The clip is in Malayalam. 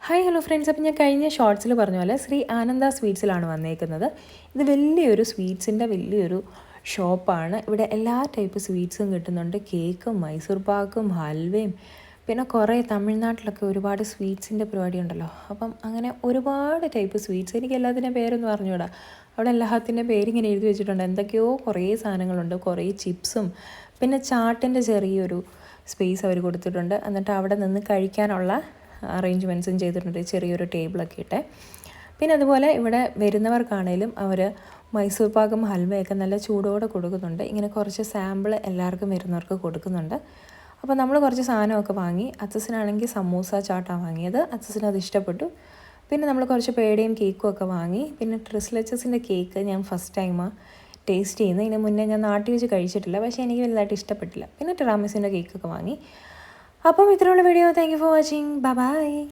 ഹായ് ഹലോ ഫ്രണ്ട്സ്, അപ്പോൾ ഞാൻ കഴിഞ്ഞ ഷോർട്സിൽ പറഞ്ഞ പോലെ ശ്രീ ആനന്ദ സ്വീറ്റ്സിലാണ് വന്നേക്കുന്നത്. ഇത് വലിയൊരു സ്വീറ്റ്സിൻ്റെ വലിയൊരു ഷോപ്പാണ്. ഇവിടെ എല്ലാ ടൈപ്പ് സ്വീറ്റ്സും കിട്ടുന്നുണ്ട്. കേക്കും മൈസൂർ പാക്കും ഹൽവയും പിന്നെ കുറേ തമിഴ്നാട്ടിലൊക്കെ ഒരുപാട് സ്വീറ്റ്സിൻ്റെ പരിപാടി ഉണ്ടല്ലോ. അപ്പം അങ്ങനെ ഒരുപാട് ടൈപ്പ് സ്വീറ്റ്സ്, എനിക്ക് എല്ലാത്തിൻ്റെ പേരൊന്നും അറിഞ്ഞൂടാ. അവിടെ എല്ലാത്തിൻ്റെ പേരിങ്ങനെ എഴുതി വെച്ചിട്ടുണ്ട്. എന്തൊക്കെയോ കുറേ സാധനങ്ങളുണ്ട്, കുറേ ചിപ്സും പിന്നെ ചാട്ടിൻ്റെ ചെറിയൊരു സ്പേസ് അവർ കൊടുത്തിട്ടുണ്ട്. എന്നിട്ട് അവിടെ നിന്ന് കഴിക്കാനുള്ള അറേഞ്ച്മെൻറ്റ്സും ചെയ്തിട്ടുണ്ട്, ചെറിയൊരു ടേബിളൊക്കെ ഇട്ട്. പിന്നെ അതുപോലെ ഇവിടെ വരുന്നവർക്കാണേലും അവർ മൈസൂർ പാക്കും ഹൽവയൊക്കെ നല്ല ചൂടോടെ കൊടുക്കുന്നുണ്ട്. ഇങ്ങനെ കുറച്ച് സാമ്പിൾ എല്ലാവർക്കും വരുന്നവർക്ക് കൊടുക്കുന്നുണ്ട്. അപ്പോൾ നമ്മൾ കുറച്ച് സാധനമൊക്കെ വാങ്ങി. അച്ചസിനാണെങ്കിൽ സമൂസ ചാട്ടാണ് വാങ്ങിയത്. അച്ചസിന് അത് ഇഷ്ടപ്പെട്ടു. പിന്നെ നമ്മൾ കുറച്ച് പേടയും കേക്കും ഒക്കെ വാങ്ങി. പിന്നെ ട്രിസ്ലച്ചസിൻ്റെ കേക്ക് ഞാൻ ഫസ്റ്റ് ടൈമാണ് ടേസ്റ്റ് ചെയ്യുന്നത്. ഇതിന് മുന്നേ ഞാൻ നാട്ടിൽ വെച്ച് കഴിച്ചിട്ടില്ല, പക്ഷേ എനിക്ക് വലുതായിട്ട് ഇഷ്ടപ്പെട്ടില്ല. പിന്നെ ടിറാമിസിൻ്റെ കേക്കൊക്കെ വാങ്ങി. അപ്പം ഇത്രയുള്ള video. Thank you for watching. Bye bye.